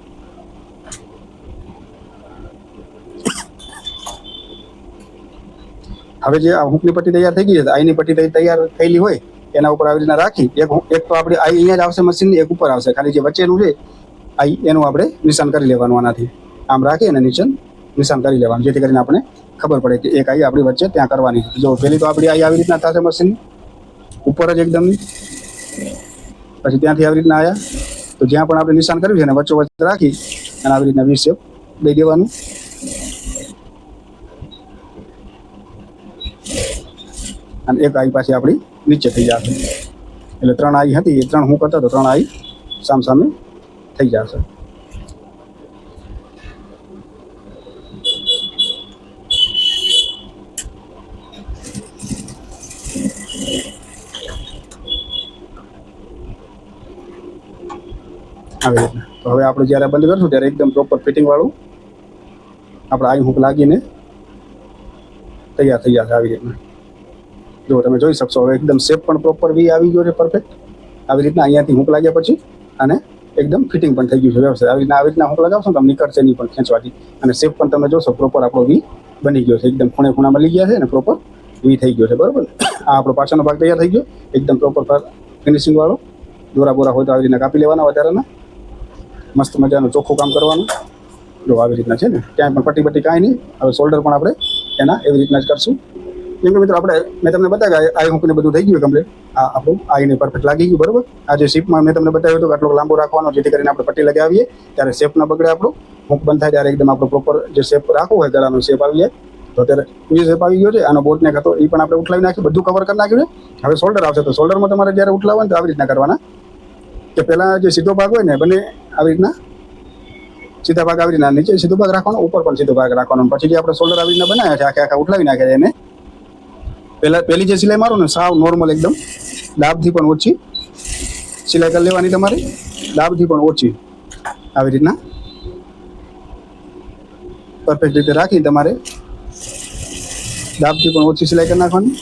હવે જે આ હૂંકની પટ્ટી તૈયાર થઈ ગઈ છે, આઈની પટ્ટી તૈયાર થયેલી હોય એના ઉપર આવી રીતના રાખી એક તો આપણી આઈ અહીંયા જ આવશે મશીનની, એક ઉપર આવશે. ખાલી જે વચ્ચેનું છે આઈ એનું આપણે નિશાન કરી લેવાનું. આનાથી આમ રાખી અને નીચે નિશાન કરી લેવાનું, જેથી કરીને આપણે ખબર પડે કે એક આઈ આપણી વચ્ચે ત્યાં કરવાની છે. જો પહેલી તો આપણી આઈ આવી રીતના થશે મશીનની ઉપર જ એકદમ, પછી ત્યાંથી આવી રીતના આવ્યા તો જ્યાં પણ આપણે નિશાન કર્યું છે એને વચ્ચોવચ્ચ રાખી અને આવી રીતના વી શેપ દઈ દેવાનું. અને એક આઈ પાછી આપણી નીચે થઈ જશે. એટલે 3 આઈ હતી એ 3 હૂંક હતા તો 3 આઈ સામે થઈ જશે. આવી રીતના. તો હવે આપણે જ્યારે બંધ કરશું ત્યારે એકદમ પ્રોપર ફિટિંગ વાળું આપણે આઈ હૂંક લાગીને તૈયાર થઈ જશે. આવી રીતના જો તમે જોઈ શકશો હવે એકદમ શેપ પણ પ્રોપર વી આવી ગયો છે પરફેક્ટ. આવી રીતના અહીંયાથી હૂંક લાગ્યા પછી અને એકદમ ફિટિંગ પણ થઈ ગયું છે વ્યવસ્થિત. આવી રીતના હૂંક લગાવશો તો નીકળશે નહીં પણ ખેંચવાથી. અને શેપ પણ તમે જોશો પ્રોપર આપણો વી બની ગયો છે, એકદમ ખૂણે મળી ગયા છે અને પ્રોપર વી થઈ ગયો છે. બરોબર, આ આપણો પાછળનો ભાગ તૈયાર થઈ ગયો એકદમ પ્રોપર ફિનિશિંગ વાળો. દોરા બોરા હોય તો આવી રીતના કાપી લેવાના વધારાના, મસ્ત મજાનું ચોખ્ખું કામ કરવાનું. જો આવી રીતના છે ને ક્યાંય પણ પટ્ટી કાંઈ નહીં. હવે શોલ્ડર પણ આપણે એના એવી રીતના જ કરશું. કેમ કે મિત્રો આપણે મેં તમને બતાવ્યા આઈ હૂંકને બધું થઈ ગયું કમ્પ્લીટ. આ આપણું આઈને પરફેક્ટ લાગી ગયું. બરોબર, આ જે શેપમાં મેં તમને બતાવ્યું હતું કે આટલો લાંબો રાખવાનો, જેથી કરીને આપણે પટ્ટી લગાવીએ ત્યારે શેપ ના બગડે. આપણું હૂંક બંધ થાય ત્યારે એકદમ આપણો પ્રોપર જે શેપ રાખવું હોય ગળાનો શેપ આવી જાય. તો અત્યારે એ શેપ આવી ગયો છે. આનો બોટને હતો એ પણ આપણે ઉઠલાવી નાખ્યું, બધું કવર કરી નાખ્યું છે. હવે શોલ્ડર આવશે તો શોલ્ડરમાં તમારે જ્યારે ઉઠલાવવાનું તો આવી રીતના કરવાના કે પહેલાં જે સીધો ભાગ હોય ને બંને આવી રીતના સીધા ભાગ આવી રીતના નીચે સીધો ભાગ રાખવાનો, ઉપર પણ સીધો ભાગ રાખવાનો. પછી જે આપણે શોલ્ડર આવી રીતના બનાવ્યા છે આખા ઉઠલાવી નાખ્યા છે એને પહેલી જે સિલાઈ મારો ને સાવ નોર્મલ એકદમ દાબથી પણ ઓછી સિલાઈ કરી લેવાની તમારે, દાબથી પણ ઓછી આવી રીતના પરફેક્ટ રીતે રાખી તમારે દાબથી પણ ઓછી સિલાઈ કરી નાખવાની.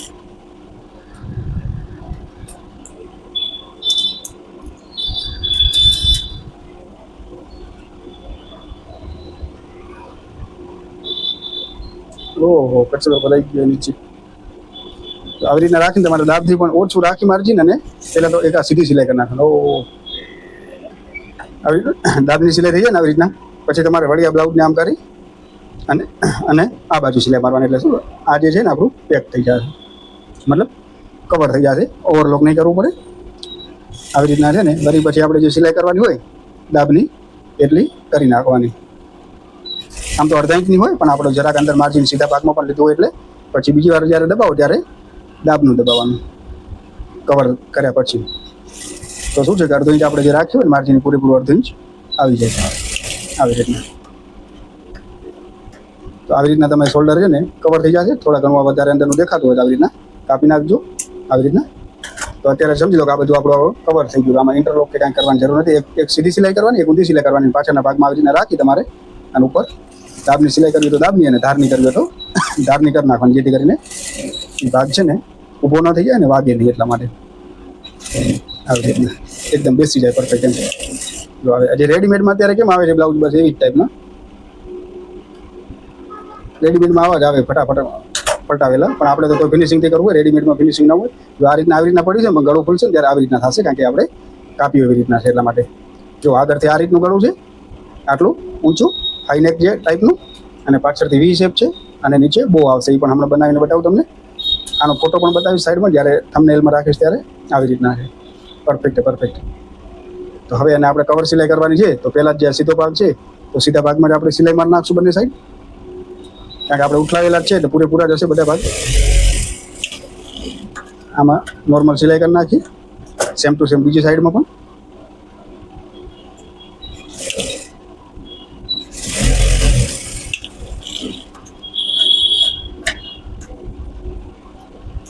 ઓહો, કચરો ભરાઈ ગયો નીચે. તો આવી રીતના રાખીને તમારે દાબથી પણ ઓછું રાખી માર્જિન, અને પહેલા તો એક આ સીધી સિલાઈ કરી નાખવાનું. ઓહો, આવી દાબની સિલાઈ થઈ જાય ને આવી રીતના, પછી તમારે વળી આ બ્લાઉઝને આમ કરી અને અને આ બાજુ સિલાઈ મારવાની. એટલે શું, આ જે છે ને આપણું પેક થઈ જશે, મતલબ કવર થઈ જશે, ઓવરલોક નહીં કરવું પડે. આવી રીતના છે ને વળી પછી આપણે જે સિલાઈ કરવાની હોય દાબની એટલી કરી નાખવાની. આમ તો અડધા ઇંચની હોય, પણ આપણે જરાક અંદર માર્જિન સીધા ભાગમાં પણ લીધું હોય એટલે પછી બીજી વાર જ્યારે દબાવો ત્યારે દાબનું દબાવવાનું કવર કર્યા પછી. તો શું છે કે અડધો ઇંચ આપણે જે રાખ્યું હોય ને માર્જિન પૂરેપૂરું અડધો ઇંચ આવી જાય આવી રીતના. તો આવી રીતના તમે શોલ્ડર છે ને કવર થઈ જશે. થોડા ઘણું વધારે અંદરનું દેખાતું હોય તો આવી રીતના કાપી નાખજો આવી રીતના. તો અત્યારે સમજી લો કે આ બધું આપણું કવર થઈ ગયું. આમાં ઇન્ટરલોક કે કાંઈ કરવાની જરૂર નથી. એક સીધી સિલાઈ કરવાની, એક ઊંધી સિલાઈ કરવાની. પાછળના ભાગમાં આવી રીતના રાખી તમારે આના ઉપર દાબની સિલાઈ કરવી તો દાબની, અને ધારની કરવી તો ધારની કરી નાખવાની, જેથી કરીને એ ભાગ છે ને ઊભો ન થઈ જાય ને વાગે નહીં. એટલા માટે આવી રીતના એકદમ બેસી જાય પરફેક્ટ. એમ જો આવે હજી રેડીમેડમાં અત્યારે કેમ આવે છે બ્લાઉઝ, બસ એવી જ ટાઈપના રેડીમેડમાં આવા જ આવે, ફટાફટ પલટાવેલા. પણ આપણે તો કોઈ ફિનિશિંગથી કરવું હોય, રેડીમેડમાં ફિનિશિંગ ના હોય. જો આ રીતના આવી રીતના પડી છે પણ ગળું ખુલશે ત્યારે આવી રીતના થશે, કારણ કે આપણે કાપ્યું એવી રીતના છે. એટલા માટે જો આગળથી આ રીતનું ગળું છે, આટલું ઊંચું હાઈનેક જે ટાઈપનું, અને પાછળથી વી શેપ છે, અને નીચે બો આવશે. એ પણ હમણાં બનાવીને બતાવું તમને. આનો ફોટો પણ બતાવીશ સાઈડમાં, જ્યારે થંબનેલમાં રાખીશ ત્યારે. આવી રીતના છે, પરફેક્ટ. તો હવે એને આપણે કવર સિલાઈ કરવાની છે. તો પહેલાં જે સીધો ભાગ છે તો સીધા ભાગમાં જ આપણે સિલાઈ મારી નાખશું બંને સાઈડ, કારણ કે આપણે ઉઠલાવેલા જ છે એટલે પૂરેપૂરા જશે બધા ભાગ. આમાં નોર્મલ સિલાઈ કરી નાખી, સેમ ટુ સેમ બીજી સાઈડમાં પણ.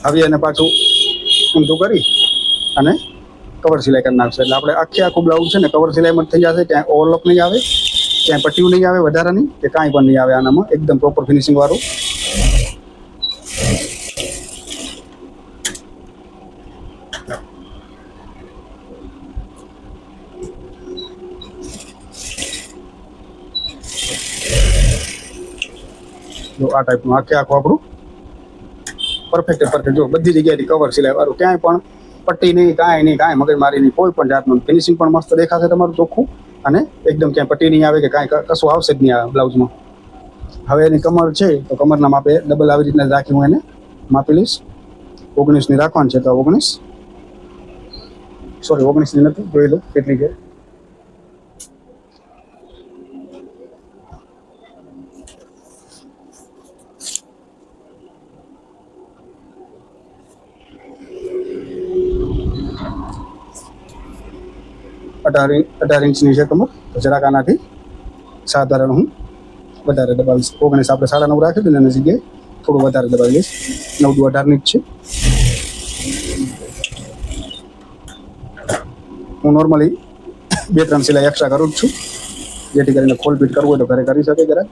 હવે એને પાછું ઊંધું કરી અને કવર સિલાઈ કરી નાખશે. એટલે આપણે આખું બ્લાઉઝ છે ને કવર સિલાઈમાં થઈ જશે. ક્યાંય ઓવરલોક નહીં આવે, ક્યાંય પટ્ટીઓ નહીં આવે વધારાની, કે કાંઈ પણ નહીં આવે આનામાં. એકદમ પ્રોપર ફિનિશિંગ વાળું. જો આ ટાઈપનું આખું આપણું પરફેક્ટ. જો બધી જગ્યાએથી કવર સિલાઈ વાળું, ક્યાંય પણ પટ્ટી નહીં, કાંઈ મગજમારી નહીં, કોઈ પણ જાતનું. ફિનિશિંગ પણ મસ્ત દેખાશે તમારું ચોખ્ખું, અને એકદમ ક્યાંય પટ્ટી નહીં આવે કે કાંઈ કશું આવશે જ નહીં આ બ્લાઉઝમાં. હવે એની કમર છે તો કમરના માપે ડબલ આવી રીતના રાખી હું એને માપી લઈશ. 19ની રાખવાની છે તો 19ની નથી, જોઈ લો કેટલી છે. અઢાર ઇંચની છે કમર. તો જરાક આનાથી સાધારણ હું વધારે દબાવીશ. 19 આપણે 9.5 રાખી દઈએ, એની જગ્યાએ થોડું વધારે દબાવી લઈશ. 9 દુ 18ની જ છે. હું નોર્મલી 2-3 સિલાઈ એક્સ્ટ્રા કરું જ છું, જેથી કરીને ખોલ પીટ કરવું હોય તો ઘરે કરી શકે જરાક.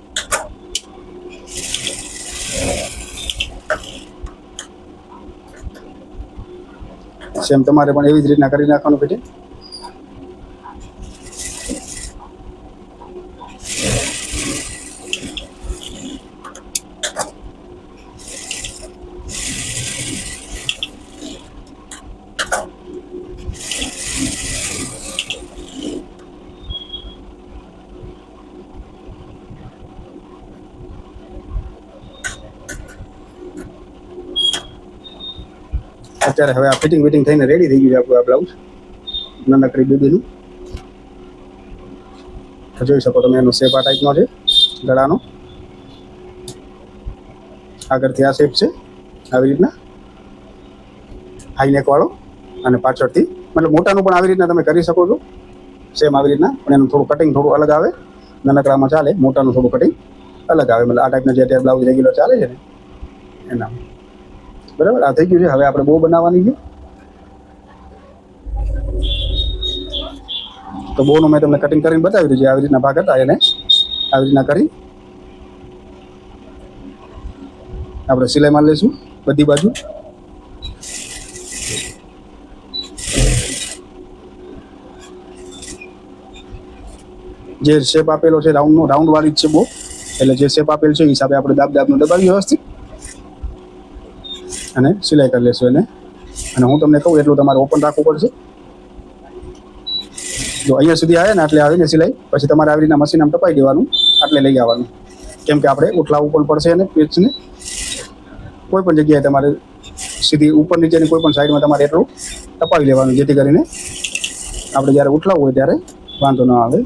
સેમ તમારે પણ એવી જ રીતના કરી નાખવાનું ફિટિંગ. અત્યારે હવે આ ફિટિંગ થઈને રેડી થઈ ગયું છે આપણું આ બ્લાઉઝ નાનકડી બેબીનું. જોઈ શકો તમે, એનો શેપ આ ટાઈપનો છે ગળાનો. આગળથી આ શેપ છે આવી રીતના હાઈ નેક વાળો, અને પાછળથી મતલબ મોટાનું પણ આવી રીતના તમે કરી શકો છો સેમ આવી રીતના. પણ એનું થોડું કટિંગ થોડું અલગ આવે. નાનકડામાં ચાલે, મોટાનું થોડું કટિંગ અલગ આવે. મતલબ આ ટાઈપના જે અત્યારે બ્લાઉઝ રેગ્યુલર ચાલે છે ને એના. બરાબર, આ થઈ ગયું છે. હવે આપણે બહુ બનાવવાની છે. તો બોનું મેં તમને કટિંગ કરીને બતાવી દીધું છે. આવી રીતના ભાગ હતા એને આવી રીતના કરી આપણે સિલાઈ મારી લઈશું બધી બાજુ. જે શેપ આપેલો છે રાઉન્ડ વાળી જ છે બહુ, એટલે જે શેપ આપેલ છે એ હિસાબે આપણે દાબનું દબાવી વ્યવસ્થિત અને સિલાઈ કરી લેશું એને. અને હું તમને કહું એટલું તમારે ઓપન રાખવું પડશે. જો અહીંયા સુધી આવે ને એટલે આવીને સિલાઈ પછી તમારે આવી રીતના મશીન આમ ટપાઈ દેવાનું, એટલે લઈ આવવાનું. કેમ કે આપણે ઉઠલાવવું પણ પડશે અને પેચને કોઈ પણ જગ્યાએ તમારે સીધી ઉપર નીચેની કોઈ પણ સાઈડમાં તમારે એટલું ટપાવી લેવાનું, જેથી કરીને આપણે જ્યારે ઉઠલાવવું હોય ત્યારે વાંધો ન આવે.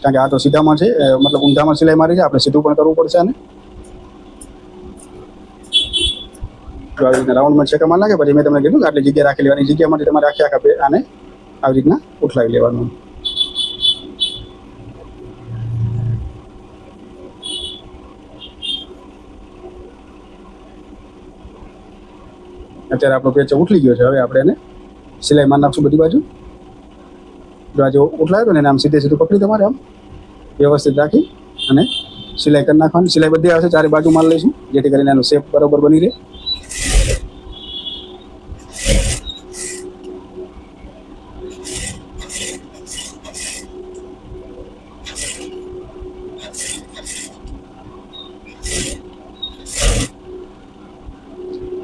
કારણ કે આ તો સીધામાં છે, મતલબ ઊંધામાં સિલાઈ મારી છે, આપણે સીધું પણ કરવું પડશે. અને જો આવી રીતના રાઉન્ડમાં છેકામાં લાગે પછી મેં તમને કીધું કે આટલી જગ્યા રાખી લેવાની, જગ્યામાંથી તમારે આખે આને આવી રીતના ઉઠલાવી લેવાનું. અત્યારે આપણો પેચ ઉઠલી ગયો છે. હવે આપણે એને સિલાઈ મારી નાખશું બધી બાજુ. જો આજે ઉઠલાવ્યો ને એને આમ સીધે સીધું પકડી તમારે આમ વ્યવસ્થિત રાખી અને સિલાઈ કરી નાખવાની. સિલાઈ બધી આવશે, ચારે બાજુ મારી લઈશું, જેથી કરીને એનો શેપ બરોબર બની રહે.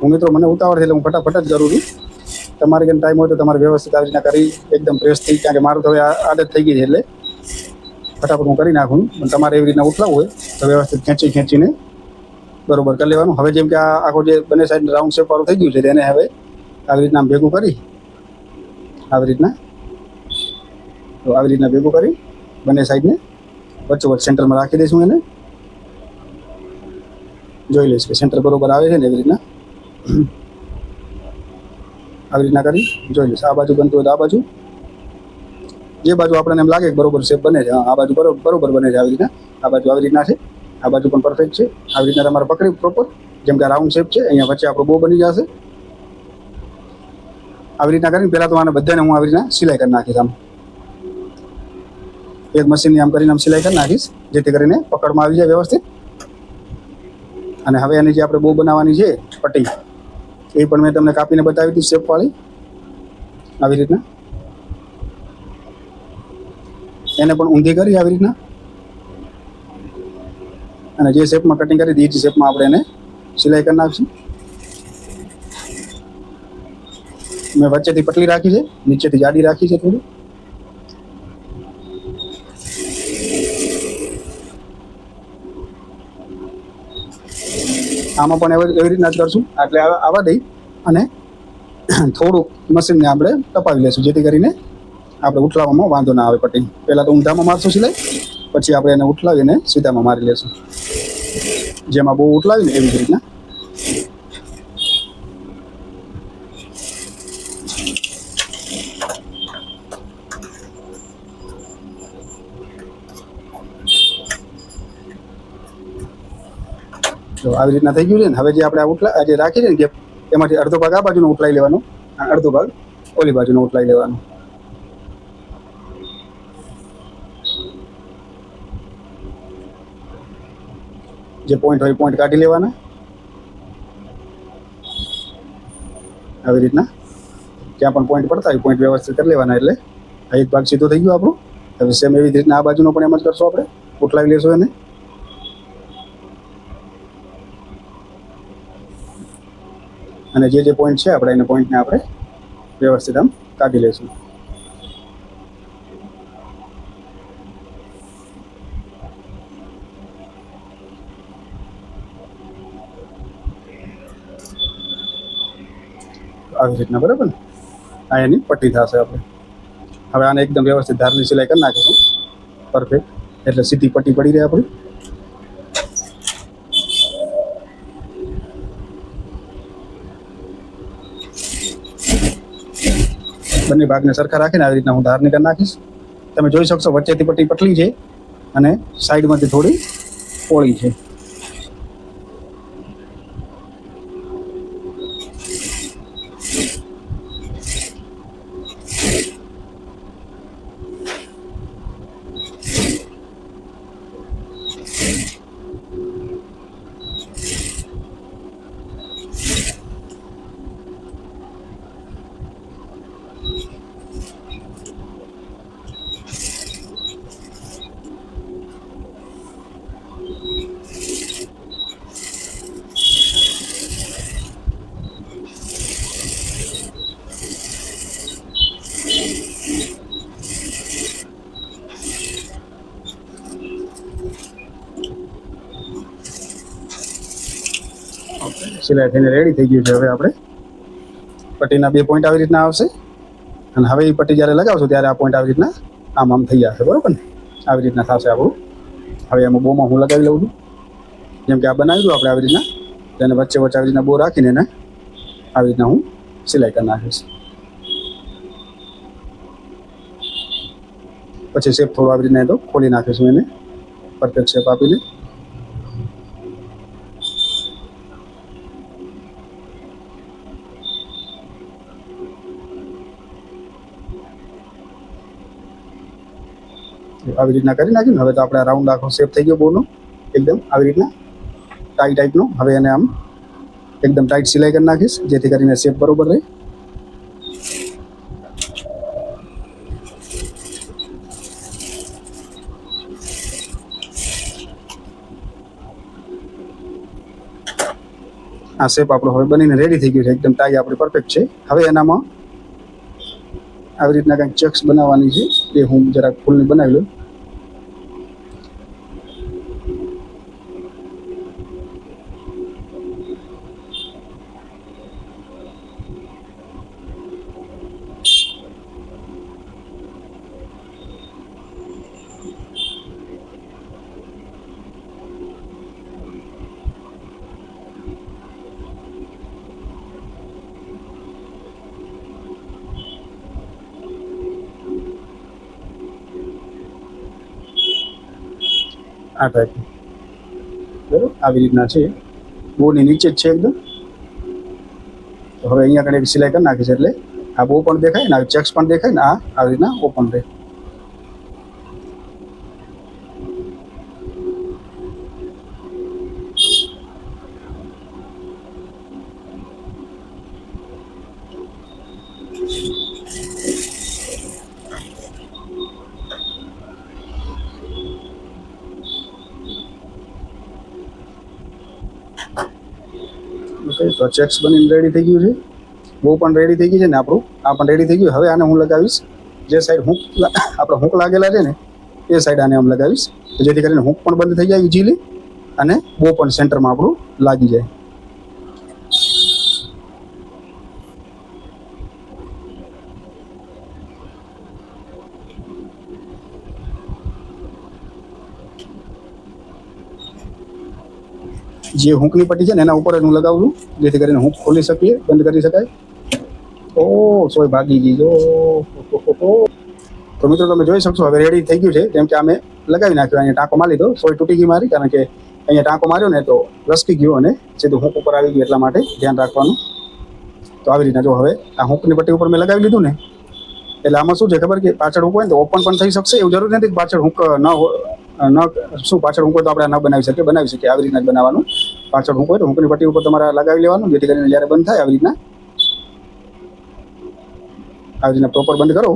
હું મિત્રો મને ઉતાવળ છે એટલે હું ફટાફટ જ કરું છું. તમારે કેમ ટાઈમ હોય તો તમારે વ્યવસ્થિત આવી રીતના કરી એકદમ પ્રેસથી, કારણ કે મારું તો હવે આદત થઈ ગઈ છે એટલે ફટાફટ હું કરી નાખું. પણ તમારે એવી રીતના ઉઠલાવવું હોય તો વ્યવસ્થિત ખેંચીને બરોબર કરી લેવાનું. હવે જેમ કે આ આખો જે બંને સાઈડ રાઉન્ડ શેપ વાળું થઈ ગયું છે તેને હવે આવી રીતના ભેગું કરી આવી રીતના ભેગું કરી બંને સાઈડને વચ્ચોવચ્ચ સેન્ટરમાં રાખી દઈશું. એને જોઈ લઈશ કે સેન્ટર બરોબર આવે છે ને. એવી રીતના કરી જોઈ લઈશ. આ બાજુ બનતું હોય તો આ બાજુ, જે બાજુ આપણને એમ લાગે કે બરોબર શેપ બને છે, આ બાજુ બરોબર બને છે. આવી રીતના આ બાજુ આવી રીતના છે, આ બાજુ પણ પરફેક્ટ છે. આવી રીતના તમારે પકડી પ્રોપર, જેમ કે રાઉન્ડ શેપ છે, અહીંયા વચ્ચે આપણો બો બની જશે. આવી રીતના કરીને પહેલાં તો આને બધાને હું આવી રીતના સિલાઈ કરી નાખીશ. આમ એક મશીનની આમ કરીને આમ સિલાઈ કરી નાખીશ, જેથી કરીને પકડમાં આવી જાય વ્યવસ્થિત. અને હવે એની જે આપણે બો બનાવવાની છે પટ્ટી, એ પણ મેં તમને કાપીને બતાવી હતી શેપવાળી. આવી રીતના એને પણ ઊંધી કરી આવી રીતના, અને જે શેપમાં કટિંગ કરી હતી એ જ શેપમાં આપણે એને સિલાઈ કરી નાખીશું. મેં વચ્ચેથી પતલી રાખી છે, નીચેથી જાડી રાખી છે થોડી. આમાં પણ એવી રીતના જ કરશું. એટલે આવા દઈ અને થોડુંક મશીનને આપણે ટપાવી લઈશું, જેથી કરીને આપણે ઉઠલાવવામાં વાંધો ના આવે. પટ્ટી પહેલાં તો ઊંધામાં મારશું સિલાઈ, પછી આપણે એને ઉઠલાવીને સીધામાં મારી લઈશું. જેમાં બહુ ઉઠલાવીને એવી જ રીતના. તો આવી રીતના થઈ ગયું છે ને. હવે જે આપણે આ જે રાખી છે ને ગેપ, એમાંથી અડધો ભાગ આ બાજુનો ઉઠલાઈ લેવાનો અને અડધો ભાગ ઓલી બાજુનો ઉઠલાઈ લેવાનો. જે પોઈન્ટ હોય પોઈન્ટ કાઢી લેવાના. આવી રીતના જ્યાં પણ પોઈન્ટ પડતા હોય પોઈન્ટ વ્યવસ્થિત કરી લેવાના. એટલે આ એક ભાગ સીધો થઈ ગયો આપણો. હવે સેમ એવી જ રીતના આ બાજુનો પણ એમ જ કરશું, આપણે ઉઠલાવી લેશું એને. અને જે પોઈન્ટ છે આપણે એને પોઈન્ટને આપણે વ્યવસ્થિત આમ કાઢી લઈશું. આવી રીતના બરાબર ને. આ એની પટ્ટી થશે. આપણે હવે આને એકદમ વ્યવસ્થિત ધારની સિલાઈ કરી નાખીશું પરફેક્ટ, એટલે સીધી પટ્ટી પડી રહે આપણી. બંને ભાગને સરખા રાખીને આવી રીતના હું ધારની કરી નાખીશ. તમે જોઈ શકશો વચ્ચેથી પટ્ટી પતલી છે અને સાઈડમાંથી થોડી પોળી છે. સિલાઈ થઈને રેડી થઈ ગયું છે. હવે આપણે પટ્ટીના 2 પોઈન્ટ આવી રીતના આવશે અને હવે એ પટ્ટી જ્યારે લગાવશો ત્યારે આ પોઈન્ટ આવી રીતના આમ આમ થઈ જશે, બરોબર ને? આવી રીતના થશે આપણું. હવે એમાં બોમાં હું લગાવી લઉં છું. જેમ કે આ બનાવી દઉં આપણે આવી રીતના, તેને વચ્ચે વચ્ચે આવી રીતના બો રાખીને એને આવી રીતના હું સિલાઈ કરી નાખીશ. પછી શેપ થોડો આવી રીતના તો ખોલી નાખીશું એને, પરફેક્ટ શેપ આપીને. આવી રીતના કરી નાખ્યું. હવે તો આપણે રાઉન્ડ આખો શેપ થઈ ગયો બોનો, એકદમ આવી રીતના ટાઈ ટાઈપનો. હવે એને આમ એકદમ ટાઈટ સિલાઈ કરી નાખીશ જેથી કરીને શેપ બરોબર રહે. આ શેપ આપણો હવે બનીને રેડી થઈ ગયું છે. એકદમ ટાઈ આપણી પરફેક્ટ છે. હવે એનામાં આવી રીતના કંઈક ચેક્સ બનાવવાની છે, એ હું જરાક ફૂલની બનાવી લઉં. આ ટાઈપ બરાબર આવી રીતના છે. બોની નીચે જ છે એકદમ. તો હવે અહીંયા આગળ એક સિલાઈ કરી નાખી છે એટલે આ બો પણ દેખાય ને, આ ચેક્સ પણ દેખાય ને, આ આવી રીતના ઓપન રહે. તો ચેક્સ બનીને રેડી થઈ ગયું છે. બહુ પણ રેડી થઈ ગઈ છે ને આપણું, આ પણ રેડી થઈ ગયું. હવે આને હું લગાવીશ જે સાઈડ હૂક આપણે હૂક લાગેલા છે ને એ સાઈડ આને આમ લગાવીશ, જેથી કરીને હૂક પણ બંધ થઈ જાય ઇઝીલી અને બહુ પણ સેન્ટરમાં આપણું લાગી જાય. જે હૂકની પટ્ટી છે ને એના ઉપર જ હું લગાવું છું, જેથી કરીને હૂક ખોલી શકીએ, બંધ કરી શકાય. ઓ સોય ભાગી ગઈ જો. તો મિત્રો તમે જોઈ શકશો હવે રેડી થઈ ગયું છે. જેમ કે અમે લગાવી નાખ્યું, અહીંયા ટાંકો મારી લીધો. સોય તૂટી ગઈ મારી, કારણ કે અહીંયા ટાંકો માર્યો ને તો લસકી ગયો અને સીધું હૂક ઉપર આવી ગયું, એટલા માટે ધ્યાન રાખવાનું. તો આવી રીતના જો હવે આ હૂકની પટ્ટી ઉપર મેં લગાવી લીધું ને, એટલે આમાં શું છે ખબર કે પાછળ હૂક હોય ને તો ઓપન પણ થઈ શકશે. એવું જરૂરી નથી કે પાછળ હૂક ન શું પાછળ હૂક હોય તો આપણે ન બનાવી શકીએ, બનાવી શકીએ. આવી રીતના જ બનાવવાનું. પાછળ હૂક હોય તો હૂકની પટ્ટી ઉપર તમારે લગાવી લેવાનું, જેથી કરીને જ્યારે બંધ થાય આવી રીતના પ્રોપર બંધ કરો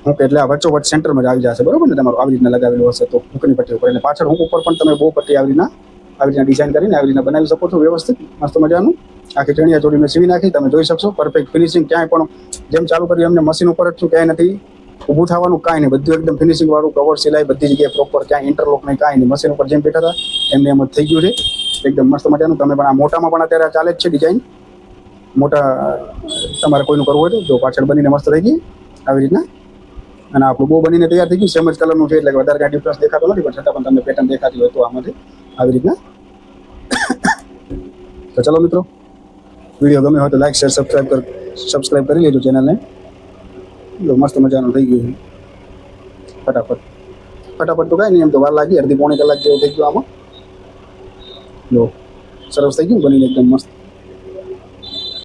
હૂક, એટલે આ વચ્ચોવચ્ચ સેન્ટરમાં જ આવી જશે, બરોબર ને? તમારું આવી રીતના લગાવેલું હશે તો હૂકની પટ્ટી ઉપર. એટલે પાછળ હૂક ઉપર પણ તમે બહુ પટ્ટી આવી રીતના ડિઝાઇન કરીને આવી રીતના બનાવી શકો છો વ્યવસ્થિત, મસ્ત મજાનું. આખી ચણિયા ચોળી મેં સીવી નાખી, તમે જોઈ શકશો. પરફેક્ટ ફિનિશિંગ, ક્યાંય પણ જેમ ચાલુ કર્યું એમને મશીન ઉપર જ છું, ક્યાંય નથી ઊભું થવાનું, કાંઈ નહીં. બધું એકદમ ફિનિશિંગ વાળું, કવર સિલાઈ બધી જગ્યાએ પ્રોપર, ક્યાંય ઇન્ટરલોક નહીં, કાંઈ નહીં. મશીન ઉપર જેમ બેઠા હતા એમને એમ જ થઈ ગયું છે, એકદમ મસ્ત મજાનું. તમે પણ આ મોટામાં પણ અત્યારે ચાલે જ છે ડિઝાઇન. મોટા તમારે કોઈનું કરવું હોય તો જો પાછળ બનીને મસ્ત થઈ ગઈ આવી રીતના. અને આપણું બહુ બનીને તૈયાર થઈ ગયું. સેમ જ કલરનું છે એટલે વધારે કાંઈ ડિફરન્સ દેખાતો નથી, પણ છતાં પણ તમને પેટર્ન દેખાતી હોય તો આમાંથી આવી રીતના. તો ચલો મિત્રો, વિડીયો ગમે હોય તો લાઈક શેર સબસ્ક્રાઈબ કરી લેજો ચેનલને. જો મસ્ત મજાનું થઈ ગયું ફટાફટ તો કાંઈ નહીં, એમ તો વાર લાગી, અડધી પોણી કલાક જેવું થઈ ગયું આમાં. જો સરસ થઈ ગયું બનીને એકદમ મસ્ત.